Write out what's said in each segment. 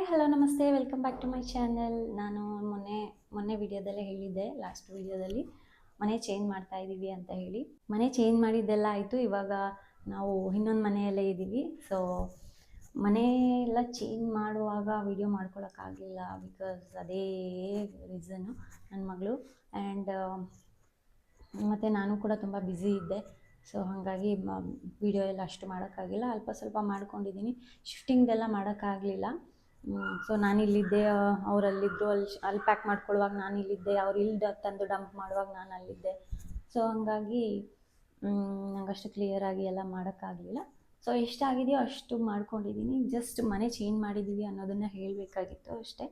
Hi hello ನಮಸ್ತೆ welcome back to my channel. ನಾನು ಮೊನ್ನೆ ಮೊನ್ನೆ ವಿಡಿಯೋದಲ್ಲೇ ಹೇಳಿದ್ದೆ, ಲಾಸ್ಟ್ ವಿಡಿಯೋದಲ್ಲಿ ಮನೆ ಚೇಂಜ್ ಮಾಡ್ತಾ ಇದ್ದೀವಿ ಅಂತ ಹೇಳಿ. ಮನೆ ಚೇಂಜ್ ಮಾಡಿದ್ದೆಲ್ಲ ಆಯಿತು. ಇವಾಗ ನಾವು ಇನ್ನೊಂದು ಮನೆಯಲ್ಲೇ ಇದ್ದೀವಿ. ಸೊ ಮನೆ ಎಲ್ಲ ಚೇಂಜ್ ಮಾಡುವಾಗ ವಿಡಿಯೋ ಮಾಡ್ಕೊಳಕ್ಕಾಗಲಿಲ್ಲ, ಬಿಕಾಸ್ ಅದೇ ರೀಸನ್ನು, ನನ್ನ ಮಗಳು ಆ್ಯಂಡ್ ಮತ್ತು ನಾನು ಕೂಡ ತುಂಬ ಬ್ಯುಸಿ ಇದ್ದೆ. ಸೊ ಹಾಗಾಗಿ ವಿಡಿಯೋ ಎಲ್ಲ ಅಷ್ಟು ಮಾಡೋಕ್ಕಾಗಿಲ್ಲ, ಅಲ್ಪ ಸ್ವಲ್ಪ ಮಾಡ್ಕೊಂಡಿದ್ದೀನಿ. ಶಿಫ್ಟಿಂಗ್ದೆಲ್ಲ ಮಾಡೋಕ್ಕಾಗಲಿಲ್ಲ. ಸೊ ನಾನಿಲ್ಲಿದ್ದೆ, ಅವರಲ್ಲಿದ್ದರು. ಅಲ್ಲಿ ಪ್ಯಾಕ್ ಮಾಡ್ಕೊಳ್ಳುವಾಗ ನಾನು ಇಲ್ಲಿದ್ದೆ, ಅವ್ರು ಇಲ್ಲಿ ತಂದು ಡಂಪ್ ಮಾಡುವಾಗ ನಾನು ಅಲ್ಲಿದ್ದೆ. ಸೊ ಹಾಗಾಗಿ ನಂಗಷ್ಟು ಕ್ಲಿಯರಾಗಿ ಎಲ್ಲ ಮಾಡೋಕ್ಕಾಗಲಿಲ್ಲ. ಸೊ ಎಷ್ಟಾಗಿದೆಯೋ ಅಷ್ಟು ಮಾಡ್ಕೊಂಡಿದ್ದೀನಿ. ಜಸ್ಟ್ ಮನೆ ಚೇಂಜ್ ಮಾಡಿದ್ದೀವಿ ಅನ್ನೋದನ್ನು ಹೇಳಬೇಕಾಗಿತ್ತು ಅಷ್ಟೇ.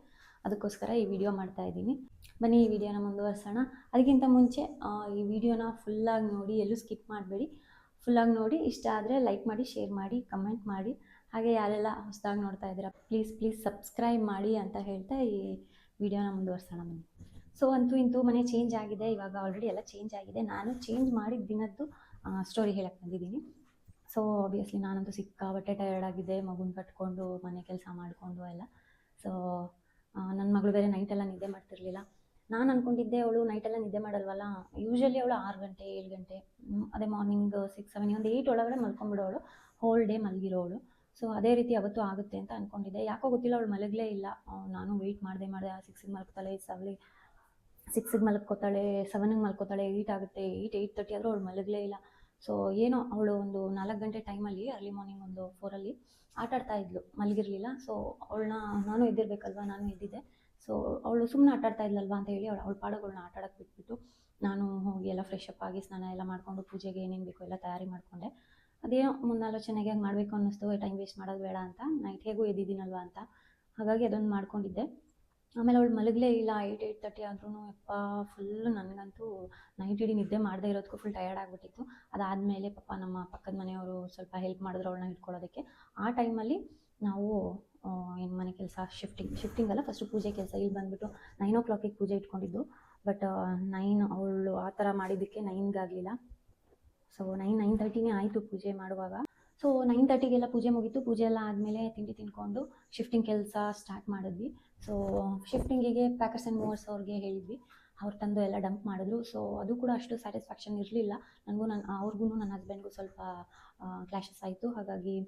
ಅದಕ್ಕೋಸ್ಕರ ಈ ವಿಡಿಯೋ ಮಾಡ್ತಾಯಿದ್ದೀನಿ. ಬನ್ನಿ ಈ ವಿಡಿಯೋನ ಮುಂದುವರ್ಸೋಣ. ಅದಕ್ಕಿಂತ ಮುಂಚೆ ಈ ವಿಡಿಯೋನ ಫುಲ್ಲಾಗಿ ನೋಡಿ, ಎಲ್ಲೂ ಸ್ಕಿಪ್ ಮಾಡಬೇಡಿ. ಫುಲ್ಲಾಗಿ ನೋಡಿ, ಇಷ್ಟ ಆದರೆ ಲೈಕ್ ಮಾಡಿ, ಶೇರ್ ಮಾಡಿ, ಕಮೆಂಟ್ ಮಾಡಿ. ಹಾಗೆ ಯಾರೆಲ್ಲ ಹೊಸದಾಗಿ ನೋಡ್ತಾ ಇದ್ದೀರಾ ಪ್ಲೀಸ್ ಸಬ್ಸ್ಕ್ರೈಬ್ ಮಾಡಿ ಅಂತ ಹೇಳ್ತಾ ಈ ವಿಡಿಯೋನ ಮುಂದುವರ್ಸೋಣ ಬನ್ನಿ. ಸೊ ಅಂತೂ ಇಂತೂ ಮನೆ ಚೇಂಜ್ ಆಗಿದೆ. ಇವಾಗ ಆಲ್ರೆಡಿ ಎಲ್ಲ ಚೇಂಜ್ ಆಗಿದೆ. ನಾನು ಚೇಂಜ್ ಮಾಡಿದ ದಿನದ್ದು ಸ್ಟೋರಿ ಹೇಳಕ್ಕೆ ಬಂದಿದ್ದೀನಿ. ಸೊ ಆಬ್ವಿಯಸ್ಲಿ ನಾನಂತೂ ಸಿಕ್ಕಾಬಟ್ಟೆ ಟಯರ್ಡ್ ಆಗಿದೆ, ಮಗುನ ಕಟ್ಕೊಂಡು ಮನೆ ಕೆಲಸ ಮಾಡಿಕೊಂಡು ಎಲ್ಲ. ಸೊ ನನ್ನ ಮಗಳು ಬೇರೆ ನೈಟೆಲ್ಲ ನಿದ್ದೆ ಮಾಡ್ತಿರ್ಲಿಲ್ಲ. ನಾನು ಅಂದ್ಕೊಂಡಿದ್ದೆ ಅವಳು ನೈಟೆಲ್ಲ ನಿದ್ದೆ ಮಾಡಲ್ವಲ್ಲ, ಯೂಶ್ವಲಿ ಅವಳು 6 ಗಂಟೆ 7 ಗಂಟೆ, ಅದೇ ಮಾರ್ನಿಂಗ್ 6 7 ಒಂದು 8 ಒಳಗಡೆ ಮಲ್ಕೊಂಡ್ಬಿಡೋಳು, ಹೋಲ್ ಡೇ ಮಲಗಿರೋಳು. ಸೊ ಅದೇ ರೀತಿ ಅವತ್ತು ಆಗುತ್ತೆ ಅಂತ ಅಂದ್ಕೊಂಡಿದ್ದೆ. ಯಾಕೋ ಗೊತ್ತಿಲ್ಲ, ಅವಳು ಮಲಗಲೇ ಇಲ್ಲ. ನಾನು ವೆಯ್ಟ್ ಮಾಡಿದೆ 6ಗೆ ಮಲ್ಕೋತಾಳೆ, 6ಗೆ ಮಲ್ಕೋತಾಳೆ, 7ಗೆ ಮಲ್ಕೋತಾಳೆ, 8 ಆಗುತ್ತೆ, 8:30 ಆದರೂ ಅವಳು ಮಲಗಲೇ ಇಲ್ಲ. ಸೊ ಏನೋ ಅವಳು ಒಂದು 4 ಗಂಟೆ ಟೈಮಲ್ಲಿ, ಅರ್ಲಿ ಮಾರ್ನಿಂಗ್ ಒಂದು 4 ಆಟಾಡ್ತಾ ಇದ್ಲು, ಮಲಗಿರಲಿಲ್ಲ. ಸೊ ಅವಳನ್ನ ನಾನು ಎದ್ದಿರಬೇಕಲ್ವ, ನಾನು ಎದ್ದಿದ್ದೆ. ಸೊ ಅವಳು ಸುಮ್ಮನೆ ಆಟಾಡ್ತಾ ಇದ್ಲಲ್ವ ಅಂತ ಹೇಳಿ ಅವಳ ಪಾಡಗಳನ್ನ ಆಟಾಡೋಕ್ಕೆ ಬಿಟ್ಬಿಟ್ಟು ನಾನು ಹೋಗಿ ಎಲ್ಲ ಫ್ರೆಶ್ ಅಪ್ ಆಗಿ ಸ್ನಾನ ಎಲ್ಲ ಮಾಡಿಕೊಂಡು ಪೂಜೆಗೆ ಏನೇನು ಬೇಕೋ ಎಲ್ಲ ತಯಾರಿ ಮಾಡಿಕೊಂಡೆ. ಅದೇನೋ ಮುನ್ನಾಲೋಚನೆಗೆ ಹಂಗೆ ಮಾಡಬೇಕು ಅನ್ನಿಸ್ತು, ಟೈಮ್ ವೇಸ್ಟ್ ಮಾಡೋದು ಬೇಡ ಅಂತ, ನೈಟ್ ಹೇಗೂ ಎದ್ದಿದ್ದೀನಲ್ವ ಅಂತ. ಹಾಗಾಗಿ ಅದೊಂದು ಮಾಡ್ಕೊಂಡಿದ್ದೆ. ಆಮೇಲೆ ಅವಳು ಮಲಗಲೇ ಇಲ್ಲ. 8:30 ಆದ್ರೂ ಯಪ್ಪ ಫುಲ್ಲು, ನನಗಂತೂ ನೈಟ್ ಇಡೀ ನಿದ್ದೆ ಮಾಡದೇ ಇರೋದಕ್ಕೂ ಫುಲ್ ಟಯರ್ಡ್ ಆಗಿಬಿಟ್ಟಿತ್ತು. ಅದಾದಮೇಲೆ ಪಾಪ ನಮ್ಮ ಪಕ್ಕದ ಮನೆಯವರು ಸ್ವಲ್ಪ ಹೆಲ್ಪ್ ಮಾಡಿದ್ರು ಅವಳನ್ನ ಹಿಡ್ಕೊಳ್ಳೋದಕ್ಕೆ. ಆ ಟೈಮಲ್ಲಿ ನಾವು ಏನು ಮನೆ ಕೆಲಸ ಶಿಫ್ಟಿಂಗ್ ಅಲ್ಲ, ಫಸ್ಟು ಪೂಜೆ ಕೆಲಸ. ಇಲ್ಲಿ ಬಂದುಬಿಟ್ಟು 9 ಪೂಜೆ ಇಟ್ಕೊಂಡಿದ್ದು, ಬಟ್ 9 ಅವಳು ಆ ಥರ ಮಾಡಿದ್ದಕ್ಕೆ 9ಗಾಗಲಿಲ್ಲ. ಸೊ 9:30 ಆಯಿತು ಪೂಜೆ ಮಾಡುವಾಗ. ಸೊ 9:30ಗೆಲ್ಲ ಪೂಜೆ ಮುಗೀತು. ಪೂಜೆ ಎಲ್ಲ ಆದಮೇಲೆ ತಿಂಡಿ ತಿಂದ್ಕೊಂಡು ಶಿಫ್ಟಿಂಗ್ ಕೆಲಸ ಸ್ಟಾರ್ಟ್ ಮಾಡಿದ್ವಿ. ಸೊ ಶಿಫ್ಟಿಂಗಿಗೆ ಪ್ಯಾಕರ್ಸ್ ಆ್ಯಂಡ್ ಮೂವರ್ಸ್ ಅವ್ರಿಗೆ ಹೇಳಿದ್ವಿ, ಅವ್ರು ತಂದು ಎಲ್ಲ ಡಂಪ್ ಮಾಡಿದ್ರು. ಸೊ ಅದು ಕೂಡ ಅಷ್ಟು ಸ್ಯಾಟಿಸ್ಫ್ಯಾಕ್ಷನ್ ಇರಲಿಲ್ಲ ನನಗೂ. ಅವ್ರಿಗೂ ನನ್ನ ಹಸ್ಬೆಂಡ್ಗೂ ಸ್ವಲ್ಪ ಕ್ಲಾಶಸ್ ಆಯಿತು. ಹಾಗಾಗಿ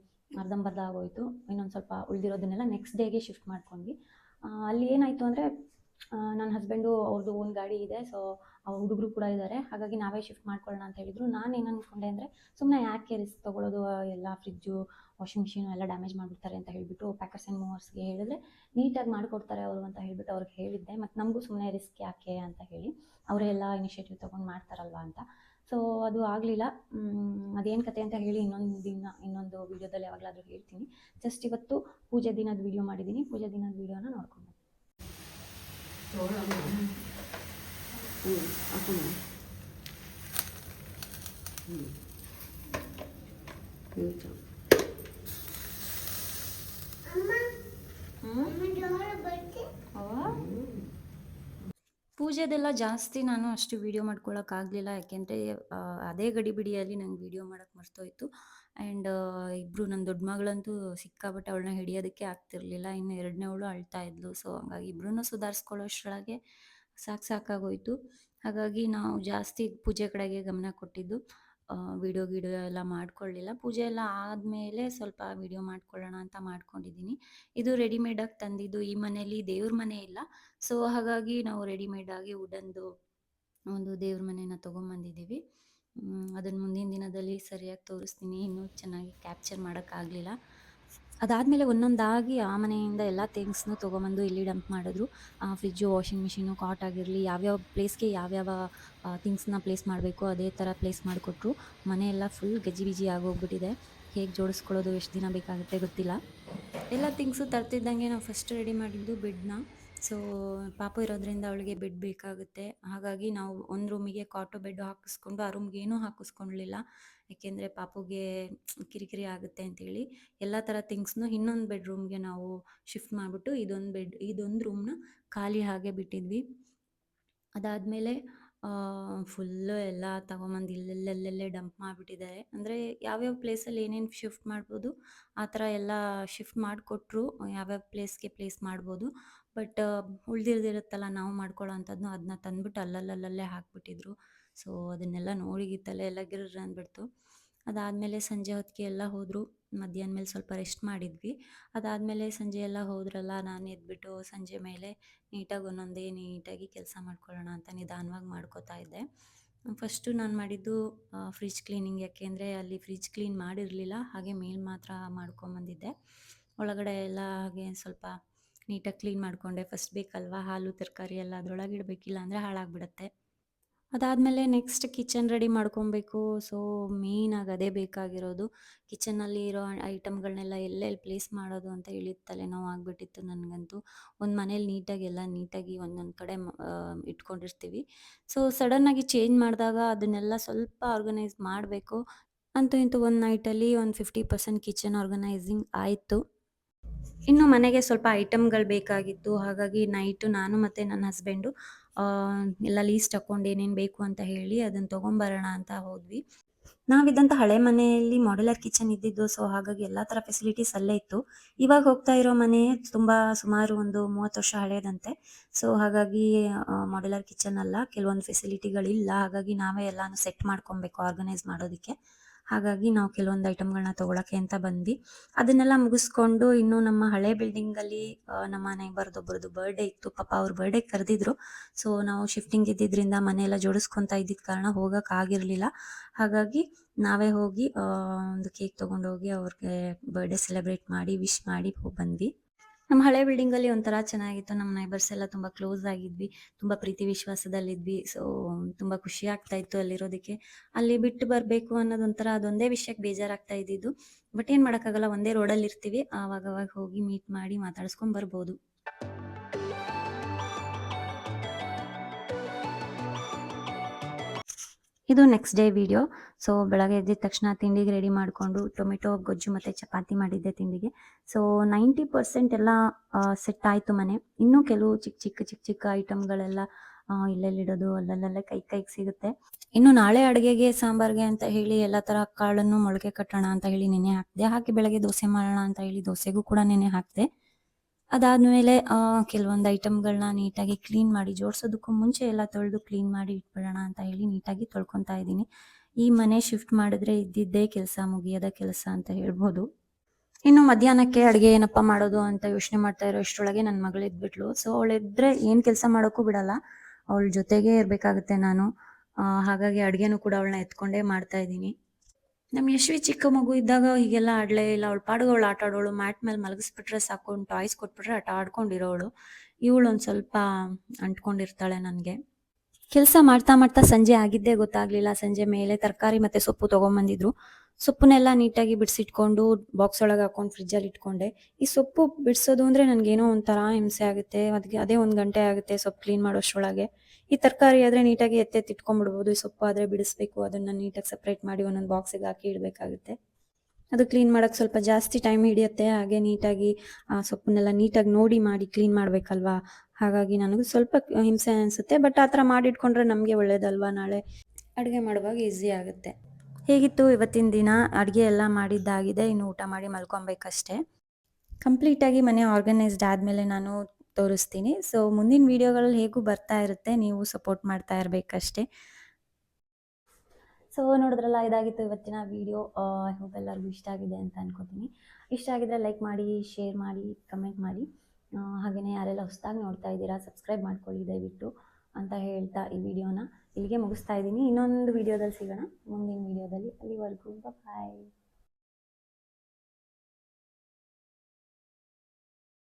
ಅರ್ಧಂಬರ್ಧ ಆಗೋಯಿತು. ಇನ್ನೊಂದು ಸ್ವಲ್ಪ ಉಳಿದಿರೋದನ್ನೆಲ್ಲ ನೆಕ್ಸ್ಟ್ ಡೇಗೆ ಶಿಫ್ಟ್ ಮಾಡ್ಕೊಂಡ್ವಿ. ಅಲ್ಲಿ ಏನಾಯಿತು ಅಂದರೆ, ನನ್ನ ಹಸ್ಬೆಂಡು ಅವ್ರದ್ದು ಓನ್ ಗಾಡಿ ಇದೆ. ಸೊ ಹುಡುಗರು ಕೂಡ ಇದ್ದಾರೆ. ಹಾಗಾಗಿ ನಾವೇ ಶಿಫ್ಟ್ ಮಾಡ್ಕೊಳ್ಳೋಣ ಅಂತ ಹೇಳಿದ್ರು. ನಾನು ಏನು ಅಂದ್ಕೊಂಡೆ ಅಂದರೆ, ಸುಮ್ಮನೆ ಯಾಕೆ ರಿಸ್ಕ್ ತೊಗೊಳ್ಳೋದು, ಎಲ್ಲ ಫ್ರಿಜ್ಜು ವಾಷಿಂಗ್ ಮಿಷಿನು ಎಲ್ಲ ಡ್ಯಾಮೇಜ್ ಮಾಡಿಬಿಡ್ತಾರೆ ಅಂತ ಹೇಳಿಬಿಟ್ಟು ಪ್ಯಾಕರ್ಸ್ ಆ್ಯಂಡ್ ಮೂವರ್ಸ್ಗೆ ಹೇಳಿದ್ರೆ ನೀಟಾಗಿ ಮಾಡಿಕೊಡ್ತಾರೆ ಅವರು ಅಂತ ಹೇಳಿಬಿಟ್ಟು ಅವ್ರಿಗೆ ಹೇಳಿದ್ದೆ. ಮತ್ತು ನಮಗೂ ಸುಮ್ಮನೆ ರಿಸ್ಕ್ ಯಾಕೆ ಅಂತ ಹೇಳಿ, ಅವರೇ ಎಲ್ಲ ಇನಿಷಿಯೇಟಿವ್ ತೊಗೊಂಡು ಮಾಡ್ತಾರಲ್ವ ಅಂತ. ಸೊ ಅದು ಆಗಲಿಲ್ಲ. ಅದೇನು ಕತೆ ಅಂತ ಹೇಳಿ ಇನ್ನೊಂದು ವೀಡಿಯೋದಲ್ಲಿ ಯಾವಾಗಲಾದರೂ ಹೇಳ್ತೀನಿ. ಜಸ್ಟ್ ಇವತ್ತು ಪೂಜೆ ದಿನದ ವೀಡಿಯೋ ಮಾಡಿದ್ದೀನಿ. ಪೂಜೆ ದಿನದ ವೀಡಿಯೋನ ನೋಡ್ಕೊಂಡು ಪೂಜೆದೆಲ್ಲ ಜಾಸ್ತಿ ನಾನು ಅಷ್ಟು ವೀಡಿಯೋ ಮಾಡ್ಕೊಳಕ್ಕಾಗಲಿಲ್ಲ. ಯಾಕೆಂದರೆ ಅದೇ ಗಡಿಬಿಡಿಯಲ್ಲಿ ನಂಗೆ ವೀಡಿಯೋ ಮಾಡೋಕ್ಕೆ ಮರ್ತೋಯ್ತು. ಆ್ಯಂಡ್ ಇಬ್ಬರು ನನ್ನ ದೊಡ್ಡ ಮಗಳಂತೂ ಸಿಕ್ಕಾಬಟ್ಟೆ ಅವಳನ್ನ ಹಿಡಿಯೋದಕ್ಕೆ ಆಗ್ತಿರ್ಲಿಲ್ಲ. ಇನ್ನು ಎರಡನೇವಳು ಅಳ್ತಾ ಇದ್ಲು. ಸೊ ಹಂಗಾಗಿ ಇಬ್ಬರನ್ನೂ ಸುಧಾರಿಸ್ಕೊಳ್ಳೋಷ್ಟರೊಳಗೆ ಸಾಕಾಗೋಯಿತು. ಹಾಗಾಗಿ ನಾವು ಜಾಸ್ತಿ ಪೂಜೆ ಕಡೆಗೆ ಗಮನ ಕೊಟ್ಟಿದ್ದು. ವೀಡಿಯೋ ಎಲ್ಲ ಮಾಡ್ಕೊಳ್ಳಿಲ್ಲ. ಪೂಜೆ ಎಲ್ಲ ಆದಮೇಲೆ ಸ್ವಲ್ಪ ವೀಡಿಯೋ ಮಾಡ್ಕೊಳ್ಳೋಣ ಅಂತ ಮಾಡ್ಕೊಂಡಿದ್ದೀನಿ. ಇದು ರೆಡಿಮೇಡಾಗಿ ತಂದಿದ್ದು. ಈ ಮನೇಲಿ ದೇವ್ರ ಮನೆ ಇಲ್ಲ. ಸೊ ಹಾಗಾಗಿ ನಾವು ರೆಡಿಮೇಡಾಗಿ ವುಡನ್ದು ಒಂದು ದೇವ್ರ ಮನೆನ ತೊಗೊಂಬಂದಿದ್ದೀವಿ. ಅದನ್ನು ಮುಂದಿನ ದಿನದಲ್ಲಿ ಸರಿಯಾಗಿ ತೋರಿಸ್ತೀನಿ. ಇನ್ನೂ ಚೆನ್ನಾಗಿ ಕ್ಯಾಪ್ಚರ್ ಮಾಡೋಕ್ಕಾಗಲಿಲ್ಲ. ಅದಾದಮೇಲೆ ಒಂದೊಂದಾಗಿ ಆ ಮನೆಯಿಂದ ಎಲ್ಲ ಥಿಂಗ್ಸ್ನು ತೊಗೊಂಬಂದು ಇಲ್ಲಿ ಡಂಪ್ ಮಾಡಿದ್ರು. ಫ್ರಿಜ್ಜು, ವಾಷಿಂಗ್ ಮಿಷಿನು, ಕಾಟ್ ಆಗಿರಲಿ, ಯಾವ್ಯಾವ ಪ್ಲೇಸ್ಗೆ ಯಾವ್ಯಾವ ಥಿಂಗ್ಸ್ನ ಪ್ಲೇಸ್ ಮಾಡಬೇಕು ಅದೇ ಥರ ಪ್ಲೇಸ್ ಮಾಡಿಕೊಟ್ರು. ಮನೆಯೆಲ್ಲ ಫುಲ್ ಗಜಿಬಿಜಿ ಆಗೋಗ್ಬಿಟ್ಟಿದೆ. ಹೇಗೆ ಜೋಡಿಸ್ಕೊಳ್ಳೋದು, ಎಷ್ಟು ದಿನ ಬೇಕಾಗುತ್ತೆ ಗೊತ್ತಿಲ್ಲ. ಎಲ್ಲ ಥಿಂಗ್ಸು ತರ್ತಿದ್ದಂಗೆ ನಾವು ಫಸ್ಟ್ ರೆಡಿ ಮಾಡಿದ್ದು ಬೆಡ್ನ. ಸೊ ಪಾಪು ಇರೋದ್ರಿಂದ ಅವಳಿಗೆ ಬೆಡ್ ಬೇಕಾಗುತ್ತೆ. ಹಾಗಾಗಿ ನಾವು ಒಂದು ರೂಮಿಗೆ ಕಾಟು ಬೆಡ್ಡು ಹಾಕಿಸ್ಕೊಂಡು ಆ ರೂಮ್ಗೆ ಏನೂ ಹಾಕಿಸ್ಕೊಳ್ಳಲಿಲ್ಲ. ಏಕೆಂದರೆ ಪಾಪುಗೆ ಕಿರಿಕಿರಿ ಆಗುತ್ತೆ ಅಂತೇಳಿ ಎಲ್ಲ ಥರ ಥಿಂಗ್ಸ್ನು ಇನ್ನೊಂದು ಬೆಡ್ರೂಮ್ಗೆ ನಾವು ಶಿಫ್ಟ್ ಮಾಡಿಬಿಟ್ಟು ಇದೊಂದು ರೂಮ್ನ ಖಾಲಿ ಹಾಗೆ ಬಿಟ್ಟಿದ್ವಿ. ಅದಾದಮೇಲೆ ಫುಲ್ಲು ಎಲ್ಲ ತಗೊಂಬಂದು ಇಲ್ಲೆಲ್ಲೆಲ್ಲೆಲ್ಲೇ ಡಂಪ್ ಮಾಡಿಬಿಟ್ಟಿದ್ದಾರೆ. ಅಂದರೆ ಯಾವ್ಯಾವ ಪ್ಲೇಸಲ್ಲಿ ಏನೇನು ಶಿಫ್ಟ್ ಮಾಡ್ಬೋದು ಆ ಥರ ಎಲ್ಲ ಶಿಫ್ಟ್ ಮಾಡಿಕೊಟ್ರು, ಯಾವ್ಯಾವ ಪ್ಲೇಸ್ಗೆ ಪ್ಲೇಸ್ ಮಾಡ್ಬೋದು. ಬಟ್ ಉಳ್ದಿರ್ದಿರುತ್ತಲ್ಲ ನಾವು ಮಾಡ್ಕೊಳ್ಳೋ ಅಂಥದ್ದನ್ನು ಅದನ್ನ ತಂದ್ಬಿಟ್ಟು ಅಲ್ಲಲ್ಲಲ್ಲೇ ಹಾಕ್ಬಿಟ್ಟಿದ್ರು. ಸೊ ಅದನ್ನೆಲ್ಲ ನೋಡಿ ತಲೆ ಎಲ್ಲ ಗಿರ್ರ್ ಅಂದ್ಬಿಡ್ತು. ಅದಾದಮೇಲೆ ಸಂಜೆ ಹೊತ್ತಿಗೆ ಎಲ್ಲ ಹೋದರು. ಮಧ್ಯಾಹ್ನ ಮೇಲೆ ಸ್ವಲ್ಪ ರೆಸ್ಟ್ ಮಾಡಿದ್ವಿ. ಅದಾದಮೇಲೆ ಸಂಜೆ ಎಲ್ಲ ಹೋದ್ರಲ್ಲ, ನಾನು ಎದ್ಬಿಟ್ಟು ಸಂಜೆ ಮೇಲೆ ನೀಟಾಗಿ ಒಂದೊಂದೇ ನೀಟಾಗಿ ಕೆಲಸ ಮಾಡ್ಕೊಳ್ಳೋಣ ಅಂತ ನಿಧಾನವಾಗಿ ಮಾಡ್ಕೋತಾ ಇದ್ದೆ. ಫಸ್ಟು ನಾನು ಮಾಡಿದ್ದು ಫ್ರಿಜ್ ಕ್ಲೀನಿಂಗ್. ಯಾಕೆಂದರೆ ಅಲ್ಲಿ ಫ್ರಿಜ್ ಕ್ಲೀನ್ ಮಾಡಿರಲಿಲ್ಲ, ಹಾಗೆ ಮೇಲ್ ಮಾತ್ರ ಮಾಡ್ಕೊಂಬಂದಿದ್ದೆ. ಒಳಗಡೆ ಎಲ್ಲ ಹಾಗೆ ಸ್ವಲ್ಪ ನೀಟಾಗಿ ಕ್ಲೀನ್ ಮಾಡಿಕೊಂಡೆ. ಫಸ್ಟ್ ಬೇಕಲ್ವಾ ಹಾಲು ತರಕಾರಿ ಎಲ್ಲ ಅದರೊಳಗೆ ಇಡಬೇಕಿಲ್ಲ ಅಂದರೆ ಹಾಳಾಗಿಬಿಡುತ್ತೆ. ಅದಾದಮೇಲೆ ನೆಕ್ಸ್ಟ್ ಕಿಚನ್ ರೆಡಿ ಮಾಡ್ಕೊಬೇಕು. ಸೊ ಮೇಯ್ನಾಗಿ ಅದೇ ಬೇಕಾಗಿರೋದು. ಕಿಚನಲ್ಲಿ ಇರೋ ಐಟಮ್ಗಳನ್ನೆಲ್ಲ ಎಲ್ಲೆಲ್ಲಿ ಪ್ಲೇಸ್ ಮಾಡೋದು ಅಂತ ಹೇಳಿ ತಲೆನೋವು ಆಗಿಬಿಟ್ಟಿತ್ತು ನನಗಂತೂ. ಒಂದು ಮನೇಲಿ ನೀಟಾಗಿ ಎಲ್ಲ ನೀಟಾಗಿ ಒಂದೊಂದು ಕಡೆ ಇಟ್ಕೊಂಡಿರ್ತೀವಿ. ಸೊ ಸಡನ್ನಾಗಿ ಚೇಂಜ್ ಮಾಡಿದಾಗ ಅದನ್ನೆಲ್ಲ ಸ್ವಲ್ಪ ಆರ್ಗನೈಸ್ ಮಾಡಬೇಕು. ಅಂತೂ ಇಂತೂ ಒಂದು ನೈಟಲ್ಲಿ ಒಂದು 50% ಕಿಚನ್ ಆರ್ಗನೈಸಿಂಗ್ ಆಯಿತು. ಇನ್ನು ಮನೆಗೆ ಸ್ವಲ್ಪ ಐಟಮ್‌ಗಳು ಬೇಕಾಗಿತ್ತು. ಹಾಗಾಗಿ ನೈಟು ನಾನು ಮತ್ತು ನನ್ನ ಹಸ್ಬೆಂಡು ಎಲ್ಲ ಲೀಸ್ಟ್ ಹಾಕ್ಕೊಂಡು ಏನೇನು ಬೇಕು ಅಂತ ಹೇಳಿ ಅದನ್ನ ತೊಗೊಂಬರೋಣ ಅಂತ ಹೋದ್ವಿ. ನಾವಿದ್ದಂಥ ಹಳೆ ಮನೆಯಲ್ಲಿ ಮಾಡ್ಯುಲರ್ ಕಿಚನ್ ಇದ್ದಿದ್ದು. ಸೊ ಹಾಗಾಗಿ ಎಲ್ಲ ಥರ ಫೆಸಿಲಿಟೀಸ್ ಅಲ್ಲೇ ಇತ್ತು. ಇವಾಗ ಹೋಗ್ತಾ ಇರೋ ಮನೆ ತುಂಬ ಸುಮಾರು ಒಂದು 30 ವರ್ಷ ಹಳೇದಂತೆ. ಸೊ ಹಾಗಾಗಿ ಮಾಡ್ಯುಲರ್ ಕಿಚನ್ ಅಲ್ಲ, ಕೆಲವೊಂದು ಫೆಸಿಲಿಟಿಗಳಿಲ್ಲ. ಹಾಗಾಗಿ ನಾವೇ ಎಲ್ಲಾನು ಸೆಟ್ ಮಾಡ್ಕೊಬೇಕು ಆರ್ಗನೈಸ್ ಮಾಡೋದಕ್ಕೆ. ಹಾಗಾಗಿ ನಾವು ಕೆಲವೊಂದು ಐಟಮ್‌ಗಳನ್ನ ತೊಗೊಳಕ್ಕೆ ಅಂತ ಬಂದ್ವಿ. ಅದನ್ನೆಲ್ಲ ಮುಗಿಸ್ಕೊಂಡು ಇನ್ನು ನಮ್ಮ ಹಳೆ ಬಿಲ್ಡಿಂಗಲ್ಲಿ ನಮ್ಮ ನೇಬರ್‌ದೊಬ್ಬರದ್ದು ಬರ್ಡೇ ಇತ್ತು. ಪಾಪ ಅವ್ರ ಬರ್ಡೇಗೆ ಕರೆದಿದ್ರು. ಸೊ ನಾವು ಶಿಫ್ಟಿಂಗ್ ಇದ್ದಿದ್ದರಿಂದ ಮನೆಯೆಲ್ಲ ಜೋಡಿಸ್ಕೊತಾ ಇದ್ದಿದ್ದ ಕಾರಣ ಹೋಗೋಕ್ಕಾಗಿರಲಿಲ್ಲ. ಹಾಗಾಗಿ ನಾವೇ ಹೋಗಿ ಒಂದು ಕೇಕ್ ತೊಗೊಂಡೋಗಿ ಅವ್ರಿಗೆ ಬರ್ಡೇ ಸೆಲೆಬ್ರೇಟ್ ಮಾಡಿ ವಿಶ್ ಮಾಡಿ ಬಂದ್ವಿ. ನಮ್ಮ ಹಳೆ ಬಿಲ್ಡಿಂಗಲ್ಲಿ ಒಂಥರ ಚೆನ್ನಾಗಿತ್ತು. ನಮ್ಮ ನೈಬರ್ಸ್ ಎಲ್ಲ ತುಂಬ ಕ್ಲೋಸ್ ಆಗಿದ್ವಿ. ತುಂಬ ಪ್ರೀತಿ ವಿಶ್ವಾಸದಲ್ಲಿದ್ವಿ. ಸೊ ತುಂಬ ಖುಷಿ ಆಗ್ತಾ ಇತ್ತು ಅಲ್ಲಿರೋದಕ್ಕೆ. ಅಲ್ಲಿ ಬಿಟ್ಟು ಬರಬೇಕು ಅನ್ನೋದೊಂಥರ ಅದೊಂದೇ ವಿಷಯಕ್ಕೆ ಬೇಜಾರಾಗ್ತಾ ಇದ್ದಿದ್ದು. ಬಟ್ ಏನು ಮಾಡೋಕ್ಕಾಗಲ್ಲ, ಒಂದೇ ರೋಡಲ್ಲಿ ಇರ್ತೀವಿ. ಆವಾಗವಾಗ ಹೋಗಿ ಮೀಟ್ ಮಾಡಿ ಮಾತಾಡಿಸ್ಕೊಂಡು ಬರ್ಬೋದು. ಇದು ನೆಕ್ಸ್ಟ್ ಡೇ ವಿಡಿಯೋ. ಸೊ ಬೆಳಗ್ಗೆ ಎದ್ದಿದ ತಕ್ಷಣ ತಿಂಡಿಗೆ ರೆಡಿ ಮಾಡಿಕೊಂಡು ಟೊಮೆಟೊ ಗೊಜ್ಜು ಮತ್ತು ಚಪಾತಿ ಮಾಡಿದ್ದೆ ತಿಂಡಿಗೆ. ಸೊ 90% ಎಲ್ಲ ಸೆಟ್ ಆಯಿತು ಮನೆ. ಇನ್ನೂ ಕೆಲವು ಚಿಕ್ಕ ಐಟಮ್ಗಳೆಲ್ಲ ಇಲ್ಲೆಲ್ಲಿಡೋದು ಅಲ್ಲಲ್ಲೇ ಕೈಗೆ ಸಿಗುತ್ತೆ. ಇನ್ನು ನಾಳೆ ಅಡುಗೆಗೆ ಸಾಂಬಾರ್ಗೆ ಅಂತ ಹೇಳಿ ಎಲ್ಲ ಥರ ಕಾಳನ್ನು ಮೊಳಕೆ ಕಟ್ಟೋಣ ಅಂತ ಹೇಳಿ ನೆನೆ ಹಾಕಿದೆ. ಹಾಕಿ ಬೆಳಗ್ಗೆ ದೋಸೆ ಮಾಡೋಣ ಅಂತ ಹೇಳಿ ದೋಸೆಗೂ ಕೂಡ ನೆನೆ ಹಾಕಿದೆ. ಅದಾದಮೇಲೆ ಕೆಲವೊಂದು ಐಟಮ್‌ಗಳನ್ನ ನೀಟಾಗಿ ಕ್ಲೀನ್ ಮಾಡಿ ಜೋಡಿಸೋದಕ್ಕೂ ಮುಂಚೆ ಎಲ್ಲ ತೊಳೆದು ಕ್ಲೀನ್ ಮಾಡಿ ಇಟ್ಬಿಡೋಣ ಅಂತ ಹೇಳಿ ನೀಟಾಗಿ ತೊಳ್ಕೊತಾ ಇದ್ದೀನಿ. ಈ ಮನೆ ಶಿಫ್ಟ್ ಮಾಡಿದ್ರೆ ಇದ್ದಿದ್ದೇ ಕೆಲಸ, ಮುಗಿಯದ ಕೆಲಸ ಅಂತ ಹೇಳ್ಬೋದು. ಇನ್ನು ಮಧ್ಯಾಹ್ನಕ್ಕೆ ಅಡುಗೆ ಏನಪ್ಪ ಮಾಡೋದು ಅಂತ ಯೋಚನೆ ಮಾಡ್ತಾ ಇರೋ ಅಷ್ಟರೊಳಗೆ ನನ್ನ ಮಗಳು ಎದ್ಬಿಟ್ಲು. ಸೊ ಅವಳೆದ್ದರೆ ಏನು ಕೆಲಸ ಮಾಡೋಕ್ಕೂ ಬಿಡಲ್ಲ. ಅವಳ ಜೊತೆಗೇ ಇರಬೇಕಾಗುತ್ತೆ ನಾನು. ಹಾಗಾಗಿ ಅಡುಗೆನೂ ಕೂಡ ಅವಳನ್ನ ಎತ್ಕೊಂಡೇ ಮಾಡ್ತಾ ಇದ್ದೀನಿ. ನಮ್ಮ ಯಶ್ವಿ ಚಿಕ್ಕ ಮಗು ಇದ್ದಾಗ ಹೀಗೆಲ್ಲ ಆಡಲೇ ಇಲ್ಲ. ಅವಳು ಪಾಡಿಗೆ ಅವಳು ಆಟ ಆಡೋಳು. ಮ್ಯಾಟ್ ಮೇಲೆ ಮಲಗಿಸ್ಬಿಟ್ರೆ ಸಾಕು, ಒಂದು ಟಾಯ್ಸ್ ಕೊಟ್ಬಿಟ್ರೆ ಆಟ ಆಡ್ಕೊಂಡಿರೋಳು. ಇವಳು ಒಂದು ಸ್ವಲ್ಪ ಅಂಟ್ಕೊಂಡಿರ್ತಾಳೆ ನನಗೆ. ಕೆಲಸ ಮಾಡ್ತಾ ಮಾಡ್ತಾ ಸಂಜೆ ಆಗಿದ್ದೇ ಗೊತ್ತಾಗಲಿಲ್ಲ. ಸಂಜೆ ಮೇಲೆ ತರಕಾರಿ ಮತ್ತು ಸೊಪ್ಪು ತೊಗೊಂಬಂದಿದ್ರು. ಸೊಪ್ಪನ್ನೆಲ್ಲ ನೀಟಾಗಿ ಬಿಡಿಸಿಟ್ಕೊಂಡು ಬಾಕ್ಸ್ ಒಳಗೆ ಹಾಕೊಂಡು ಫ್ರಿಜ್ಜಲ್ಲಿ ಇಟ್ಕೊಂಡೆ. ಈ ಸೊಪ್ಪು ಬಿಡಿಸೋದು ಅಂದರೆ ನನಗೇನೋ ಒಂಥರ ಹಿಂಸೆ ಆಗುತ್ತೆ. ಅದೇ 1 ಗಂಟೆ ಆಗುತ್ತೆ ಸೊಪ್ಪು ಕ್ಲೀನ್ ಮಾಡೋಷ್ಟರೊಳಗೆ. ಈ ತರಕಾರಿ ಆದರೆ ನೀಟಾಗಿ ಎತ್ತಿಟ್ಕೊಂಡ್ಬಿಡ್ಬೋದು. ಈ ಸೊಪ್ಪು ಆದರೆ ಬಿಡಿಸ್ಬೇಕು, ಅದನ್ನು ನೀಟಾಗಿ ಸಪ್ರೇಟ್ ಮಾಡಿ ಒಂದೊಂದು ಬಾಕ್ಸಿಗೆ ಹಾಕಿ ಇಡಬೇಕಾಗುತ್ತೆ. ಅದು ಕ್ಲೀನ್ ಮಾಡೋಕ್ಕೆ ಸ್ವಲ್ಪ ಜಾಸ್ತಿ ಟೈಮ್ ಹಿಡಿಯುತ್ತೆ. ಹಾಗೆ ನೀಟಾಗಿ ಸೊಪ್ಪನ್ನೆಲ್ಲ ನೀಟಾಗಿ ನೋಡಿ ಮಾಡಿ ಕ್ಲೀನ್ ಮಾಡಬೇಕಲ್ವಾ. ಹಾಗಾಗಿ ನನಗೂ ಸ್ವಲ್ಪ ಹಿಂಸೆ ಅನಿಸುತ್ತೆ. ಬಟ್ ಆ ಥರ ಮಾಡಿಟ್ಕೊಂಡ್ರೆ ನಮಗೆ ಒಳ್ಳೇದಲ್ವಾ, ನಾಳೆ ಅಡುಗೆ ಮಾಡುವಾಗ ಈಸಿ ಆಗುತ್ತೆ. ಹೇಗಿತ್ತು ಇವತ್ತಿನ ದಿನ? ಅಡುಗೆ ಎಲ್ಲ ಮಾಡಿದ್ದಾಗಿದೆ. ಇನ್ನು ಊಟ ಮಾಡಿ ಮಲ್ಕೊಬೇಕಷ್ಟೇ. ಕಂಪ್ಲೀಟಾಗಿ ಮನೆ ಆರ್ಗನೈಸ್ಡ್ ಆದಮೇಲೆ ನಾನು ತೋರಿಸ್ತೀನಿ. ಸೊ ಮುಂದಿನ ವೀಡಿಯೋಗಳಲ್ಲಿ ಹೇಗೂ ಬರ್ತಾ ಇರುತ್ತೆ, ನೀವು ಸಪೋರ್ಟ್ ಮಾಡ್ತಾ ಇರಬೇಕಷ್ಟೇ. ಸೊ ನೋಡಿದ್ರಲ್ಲ, ಇದಾಗಿತ್ತು ಇವತ್ತಿನ ವೀಡಿಯೋ. ಐ ಹೋಪ್ ಎಲ್ಲರಿಗೂ ಇಷ್ಟ ಆಗಿದೆ ಅಂತ ಅನ್ಕೋತೀನಿ. ಇಷ್ಟ ಆಗಿದ್ರೆ ಲೈಕ್ ಮಾಡಿ, ಶೇರ್ ಮಾಡಿ, ಕಮೆಂಟ್ ಮಾಡಿ. ಹಾಗೆಯೇ ಯಾರೆಲ್ಲ ಹೊಸದಾಗಿ ನೋಡ್ತಾ ಇದ್ದೀರಾ ಸಬ್ಸ್ಕ್ರೈಬ್ ಮಾಡ್ಕೊಳ್ಳಿ ದಯವಿಟ್ಟು ಅಂತ ಹೇಳ್ತಾ ಈ ವಿಡಿಯೋನ ಇಲ್ಲಿಗೆ ಮುಗಿಸ್ತಾ ಇದ್ದೀನಿ. ಇನ್ನೊಂದು ವೀಡಿಯೋದಲ್ಲಿ ಸಿಗೋಣ ಮುಂದಿನ ವೀಡಿಯೋದಲ್ಲಿ. ಅಲ್ಲಿವರೆಗೂ ಬಾಯ್.